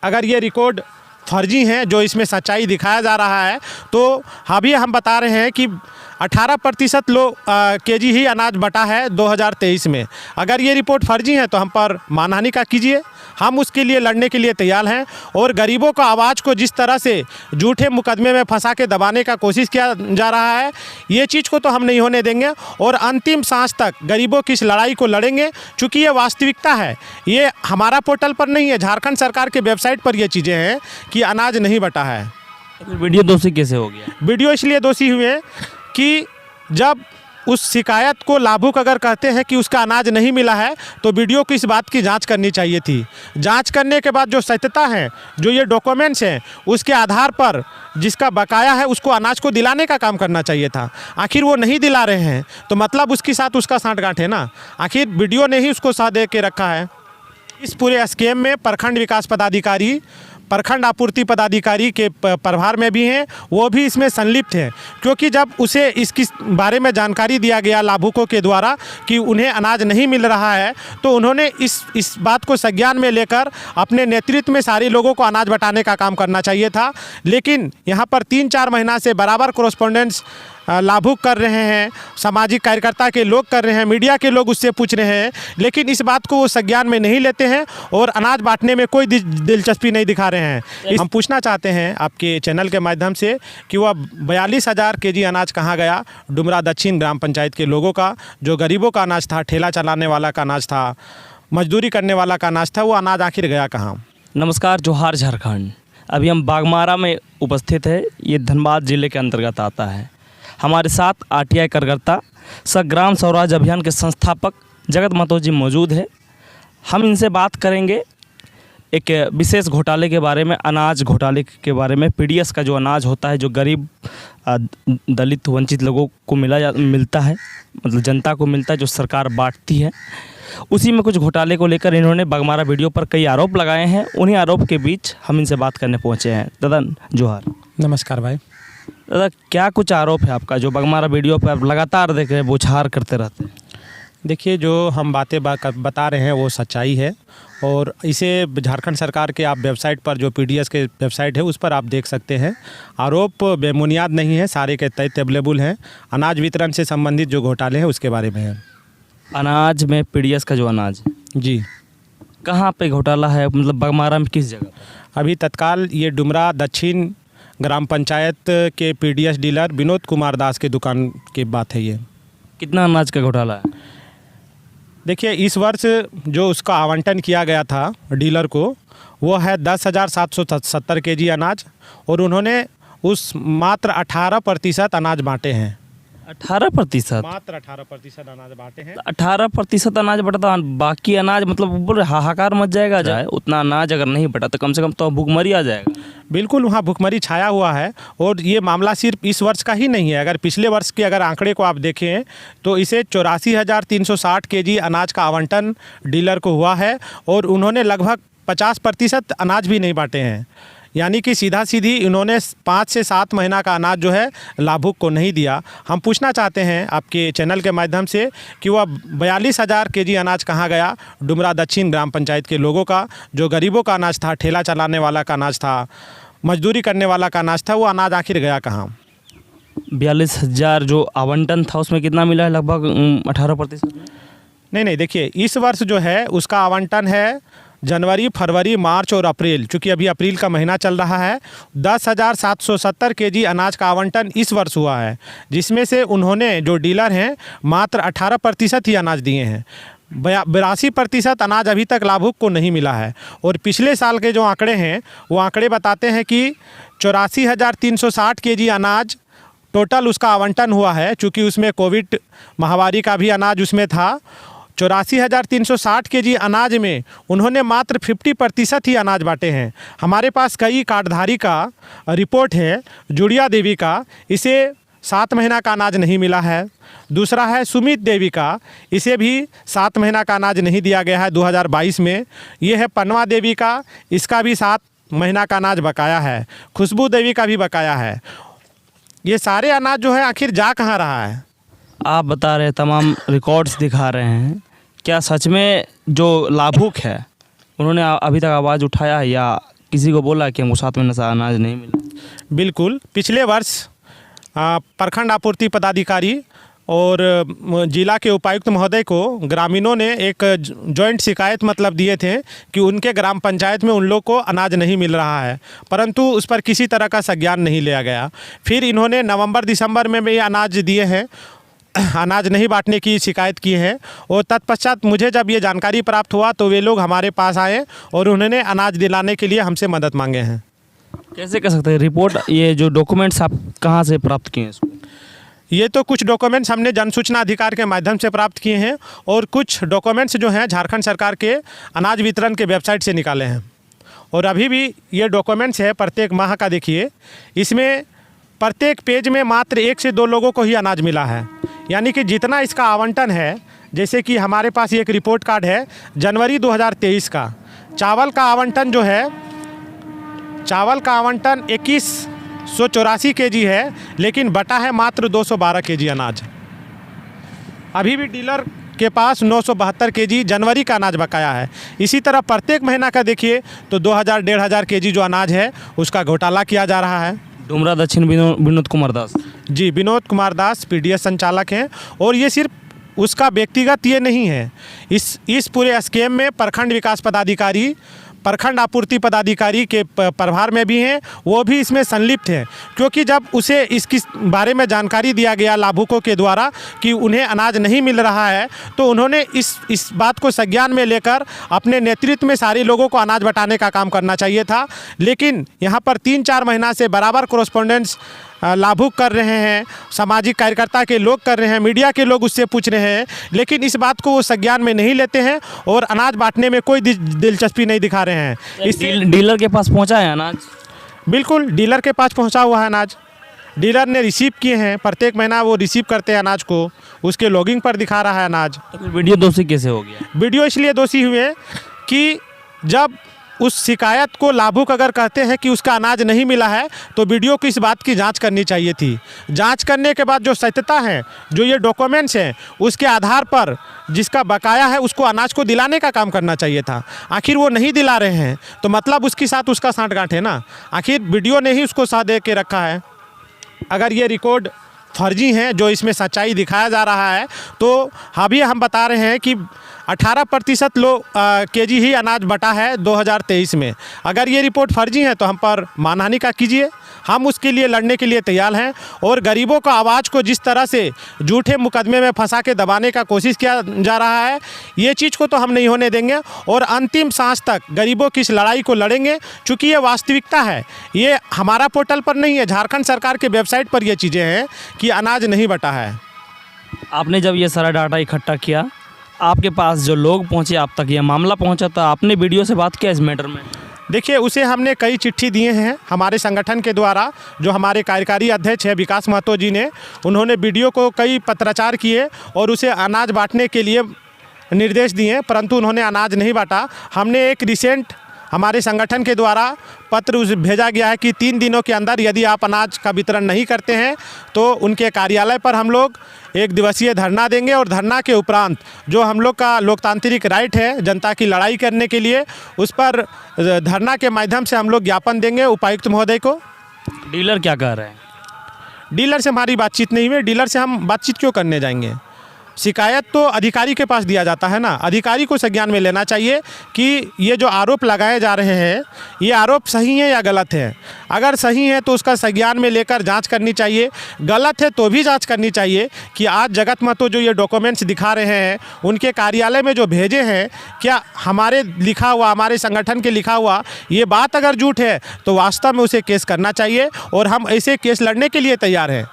अगर ये रिकॉर्ड फर्जी हैं, जो इसमें सच्चाई दिखाया जा रहा है, तो अभी हम बता रहे हैं कि 18% केजी ही अनाज बटा है 2023 में। अगर ये रिपोर्ट फर्जी है तो हम पर मानहानि का कीजिए, हम उसके लिए लड़ने के लिए तैयार हैं। और गरीबों का आवाज़ को जिस तरह से झूठे मुकदमे में फंसा के दबाने का कोशिश किया जा रहा है, ये चीज़ को तो हम नहीं होने देंगे और अंतिम सांस तक गरीबों की इस लड़ाई को लड़ेंगे। चूँकि ये वास्तविकता है, ये हमारा पोर्टल पर नहीं है, झारखंड सरकार के वेबसाइट पर ये चीज़ें हैं कि अनाज नहीं बटा है। वीडियो दोषी कैसे हो गया? वीडियो इसलिए दोषी हुए कि जब उस शिकायत को लाभुक अगर कहते हैं कि उसका अनाज नहीं मिला है, तो वीडियो को इस बात की जांच करनी चाहिए थी। जांच करने के बाद जो सत्यता है, जो ये डॉक्यूमेंट्स हैं, उसके आधार पर जिसका बकाया है उसको अनाज को दिलाने का काम करना चाहिए था। आखिर वो नहीं दिला रहे हैं तो मतलब उसके साथ उसका सांठगांठ है ना। आखिर वीडियो ने ही उसको साथ दे के रखा है। इस पूरे स्कीम में प्रखंड विकास पदाधिकारी, प्रखंड आपूर्ति पदाधिकारी के प्रभार में भी हैं, वो भी इसमें संलिप्त हैं। क्योंकि जब उसे इसकी बारे में जानकारी दिया गया लाभुकों के द्वारा कि उन्हें अनाज नहीं मिल रहा है, तो उन्होंने इस बात को संज्ञान में लेकर अपने नेतृत्व में सारे लोगों को अनाज बंटाने का काम करना चाहिए था। लेकिन यहाँ पर 3-4 महीना से बराबर कोरेस्पोंडेंस लाभुक कर रहे हैं, सामाजिक कार्यकर्ता के लोग कर रहे हैं, मीडिया के लोग उससे पूछ रहे हैं, लेकिन इस बात को वो संज्ञान में नहीं लेते हैं और अनाज बांटने में कोई दिलचस्पी नहीं दिखा रहे हैं। हम पूछना चाहते हैं आपके चैनल के माध्यम से कि वह 42,000 केजी अनाज कहाँ गया? डुमरा दक्षिण ग्राम पंचायत के लोगों का, जो गरीबों का अनाज था, ठेला चलाने वाला का अनाज था, मजदूरी करने वाला का अनाज था, वो अनाज आखिर गया कहाँ? नमस्कार, जोहार झारखंड। अभी हम बागमारा में उपस्थित है, ये धनबाद जिले के अंतर्गत आता है। हमारे साथ आरटीआई कार्यकर्ता सह ग्राम स्वराज अभियान के संस्थापक जगत महतो जी मौजूद है। हम इनसे बात करेंगे एक विशेष घोटाले के बारे में, अनाज घोटाले के बारे में। पीडीएस का जो अनाज होता है, जो गरीब दलित वंचित लोगों को मिलता है, मतलब जनता को मिलता है, जो सरकार बांटती है, उसी में कुछ घोटाले को लेकर इन्होंने बागमारा वीडियो पर कई आरोप लगाए हैं। उन्हीं आरोप के बीच हम इनसे बात करने पहुँचे हैं। दादा जोहार। नमस्कार भाई। दादा, क्या कुछ आरोप है आपका जो बागमारा वीडियो पर आप लगातार देख रहे हैं, बौछार करते रहते हैं? देखिए, जो हम बातें बता रहे हैं वो सच्चाई है और इसे झारखंड सरकार के आप वेबसाइट पर, जो पीडीएस के वेबसाइट है, उस पर आप देख सकते हैं। आरोप बेबुनियाद नहीं है, सारे के तथ्य अवेलेबल हैं। अनाज वितरण से संबंधित जो घोटाले हैं उसके बारे में है। अनाज में पीडीएस का जो अनाज जी, कहाँ पे घोटाला है, मतलब बागमारा में किस जगह? अभी तत्काल ये डुमरा दक्षिण ग्राम पंचायत के पीडीएस डीलर विनोद कुमार दास के दुकान की बात है। ये कितना अनाज का घोटाला है? देखिए, इस वर्ष जो उसका आवंटन किया गया था डीलर को, वो है 10,770 केजी अनाज और उन्होंने उस मात्र 18% अनाज बांटे हैं। 18%? मात्र 18% अनाज बांटे हैं। 18% अनाज बटा, बाकी अनाज मतलब ऊपर हाहाकार मच जाएगा। जाए उतना अनाज अगर नहीं बटा तो कम से कम तो भूखमरी आ जाएगा। बिल्कुल, वहाँ भूखमरी छाया हुआ है। और ये मामला सिर्फ इस वर्ष का ही नहीं है। अगर पिछले वर्ष के अगर आंकड़े को आप देखें तो इसे 84,360 केजी अनाज का आवंटन डीलर को हुआ है और उन्होंने लगभग 50% अनाज भी नहीं बांटे हैं। यानी कि सीधा सीधी इन्होंने 5 से 7 महीना का अनाज जो है लाभुक को नहीं दिया। हम पूछना चाहते हैं आपके चैनल के माध्यम से कि वह 42,000 केजी अनाज कहाँ गया? डुमरा दक्षिण ग्राम पंचायत के लोगों का, जो गरीबों का अनाज था, ठेला चलाने वाला का अनाज था, मजदूरी करने वाला का अनाज था, वो अनाज आखिर गया कहाँ? 42,000 जो आवंटन था उसमें कितना मिला है? लगभग 18%। नहीं, देखिए, इस वर्ष जो है उसका आवंटन है जनवरी, फरवरी, मार्च और अप्रैल। चूँकि अभी अप्रैल का महीना चल रहा है, 10,770 केजी अनाज का आवंटन इस वर्ष हुआ है, जिसमें से उन्होंने, जो डीलर हैं, मात्र 18% ही अनाज दिए हैं। 82% अनाज अभी तक लाभुक को नहीं मिला है। और पिछले साल के जो आंकड़े हैं, वो आंकड़े बताते हैं कि 84,360 केजी अनाज टोटल उसका आवंटन हुआ है। चूँकि उसमें कोविड महामारी का भी अनाज उसमें था। 84,360 केजी अनाज में उन्होंने मात्र 50% ही अनाज बांटे हैं। हमारे पास कई कार्डधारी का रिपोर्ट है। जुड़िया देवी का, इसे 7 महीना का अनाज नहीं मिला है। दूसरा है सुमित देवी का, इसे भी 7 महीना का अनाज नहीं दिया गया है 2022 में। ये है पनवा देवी का, इसका भी 7 महीना का अनाज बकाया है। खुशबू देवी का भी बकाया है। ये सारे अनाज जो है आखिर जा कहाँ रहा है? आप बता रहे, तमाम रिकॉर्ड्स दिखा रहे हैं, क्या सच में जो लाभुक है उन्होंने अभी तक आवाज़ उठाया है या किसी को बोला कि हमको साथ में नशा अनाज नहीं मिला? बिल्कुल, पिछले वर्ष प्रखंड आपूर्ति पदाधिकारी और जिला के उपायुक्त महोदय को ग्रामीणों ने एक जॉइंट शिकायत मतलब दिए थे कि उनके ग्राम पंचायत में उन लोग को अनाज नहीं मिल रहा है, परंतु उस पर किसी तरह का संज्ञान नहीं लिया गया। फिर इन्होंने नवंबर दिसंबर में भी अनाज दिए हैं, अनाज नहीं बांटने की शिकायत की है। और तत्पश्चात मुझे जब ये जानकारी प्राप्त हुआ तो वे लोग हमारे पास आए और उन्होंने अनाज दिलाने के लिए हमसे मदद मांगे हैं। कैसे कर सकते हैं रिपोर्ट, ये जो डॉक्यूमेंट्स आप कहाँ से प्राप्त किए हैं इसको? ये तो कुछ डॉक्यूमेंट्स हमने जन सूचना अधिकार के माध्यम से प्राप्त किए हैं और कुछ डॉक्यूमेंट्स जो हैं झारखंड सरकार के अनाज वितरण के वेबसाइट से निकाले हैं। और अभी भी ये डॉक्यूमेंट्स है प्रत्येक माह का, देखिए इसमें प्रत्येक पेज में मात्र 1 से 2 लोगों को ही अनाज मिला है, यानी कि जितना इसका आवंटन है, जैसे कि हमारे पास एक रिपोर्ट कार्ड है जनवरी 2023 का, चावल का आवंटन जो है, चावल का आवंटन 2184 केजी है, लेकिन बटा है मात्र 212 केजी अनाज। अभी भी डीलर के पास 972 केजी जनवरी का अनाज बकाया है। इसी तरह प्रत्येक महीना का देखिए तो 2000-1500 केजी जो अनाज है उसका घोटाला किया जा रहा है। डुमरा दक्षिण विनोद कुमार दास जी, विनोद कुमार दास पीडीएस संचालक हैं। और ये सिर्फ उसका व्यक्तिगत ये नहीं है, इस पूरे स्कीम में प्रखंड विकास पदाधिकारी, प्रखंड आपूर्ति पदाधिकारी के प्रभार में भी हैं, वो भी इसमें संलिप्त हैं। क्योंकि जब उसे इसकी बारे में जानकारी दिया गया लाभुकों के द्वारा कि उन्हें अनाज नहीं मिल रहा है, तो उन्होंने इस बात को संज्ञान में लेकर अपने नेतृत्व में सारे लोगों को अनाज बंटाने का काम करना चाहिए था। लेकिन यहाँ पर 3-4 महीना से बराबर कोरस्पोंडेंस लाभुक कर रहे हैं, सामाजिक कार्यकर्ता के लोग कर रहे हैं, मीडिया के लोग उससे पूछ रहे हैं, लेकिन इस बात को वो संज्ञान में नहीं लेते हैं और अनाज बांटने में कोई दिलचस्पी नहीं दिखा रहे हैं। इससे डीलर के पास पहुंचा है अनाज? बिल्कुल, डीलर के पास पहुंचा हुआ है अनाज। डीलर ने रिसीव किए हैं, प्रत्येक महीना वो रिसीव करते हैं अनाज को, उसके लॉगिंग पर दिखा रहा है अनाज। तो फिर वीडियो दोषी कैसे हो गया? वीडियो इसलिए दोषी हुए कि जब उस शिकायत को लाभुक अगर कहते हैं कि उसका अनाज नहीं मिला है, तो वीडियो को इस बात की जांच करनी चाहिए थी। जांच करने के बाद जो सत्यता है, जो ये डॉक्यूमेंट्स हैं, उसके आधार पर जिसका बकाया है उसको अनाज को दिलाने का काम करना चाहिए था। आखिर वो नहीं दिला रहे हैं तो मतलब उसके साथ उसका सांठगांठ है ना, आखिर वीडियो ने ही उसको साथ दे के रखा है। अगर ये रिकॉर्ड फर्जी हैं, जो इसमें सच्चाई दिखाया जा रहा है, तो अभी हम बता रहे हैं कि 18% केजी ही अनाज बटा है 2023 में। अगर ये रिपोर्ट फर्जी है तो हम पर मानहानि का कीजिए, हम उसके लिए लड़ने के लिए तैयार हैं। और गरीबों का आवाज़ को जिस तरह से झूठे मुकदमे में फंसा के दबाने का कोशिश किया जा रहा है, ये चीज़ को तो हम नहीं होने देंगे और अंतिम सांस तक गरीबों की इस लड़ाई को लड़ेंगे। चूँकि ये वास्तविकता है, ये हमारा पोर्टल पर नहीं है, झारखंड सरकार के वेबसाइट पर ये चीज़ें हैं कि अनाज नहीं बटा है। आपने जब ये सारा डाटा इकट्ठा किया, आपके पास जो लोग पहुंचे, आप तक ये मामला पहुंचा था, आपने वीडियो से बात किया इस मैटर में? देखिए, उसे हमने कई चिट्ठी दिए हैं हमारे संगठन के द्वारा। जो हमारे कार्यकारी अध्यक्ष है विकास महतो जी ने, उन्होंने वीडियो को कई पत्राचार किए और उसे अनाज बांटने के लिए निर्देश दिए, परंतु उन्होंने अनाज नहीं बांटा। हमने एक रिसेंट हमारे संगठन के द्वारा पत्र भेजा गया है कि 3 दिनों के अंदर यदि आप अनाज का वितरण नहीं करते हैं तो उनके कार्यालय पर हम लोग 1 दिवसीय धरना देंगे। और धरना के उपरांत जो हम लोग का लोकतांत्रिक राइट है जनता की लड़ाई करने के लिए, उस पर धरना के माध्यम से हम लोग ज्ञापन देंगे उपायुक्त महोदय को। डीलर क्या कह रहे हैं? डीलर से हमारी बातचीत नहीं हुई, डीलर से हम बातचीत क्यों करने जाएंगे? शिकायत तो अधिकारी के पास दिया जाता है ना, अधिकारी को संज्ञान में लेना चाहिए कि ये जो आरोप लगाए जा रहे हैं, ये आरोप सही है या गलत है। अगर सही है तो उसका संज्ञान में लेकर जांच करनी चाहिए, गलत है तो भी जांच करनी चाहिए कि आज जगत महतो जो ये डॉक्यूमेंट्स दिखा रहे हैं, उनके कार्यालय में जो भेजे हैं, क्या हमारे लिखा हुआ, हमारे संगठन के लिखा हुआ ये बात अगर झूठ है तो वास्तव में उसे केस करना चाहिए और हम ऐसे केस लड़ने के लिए तैयार हैं।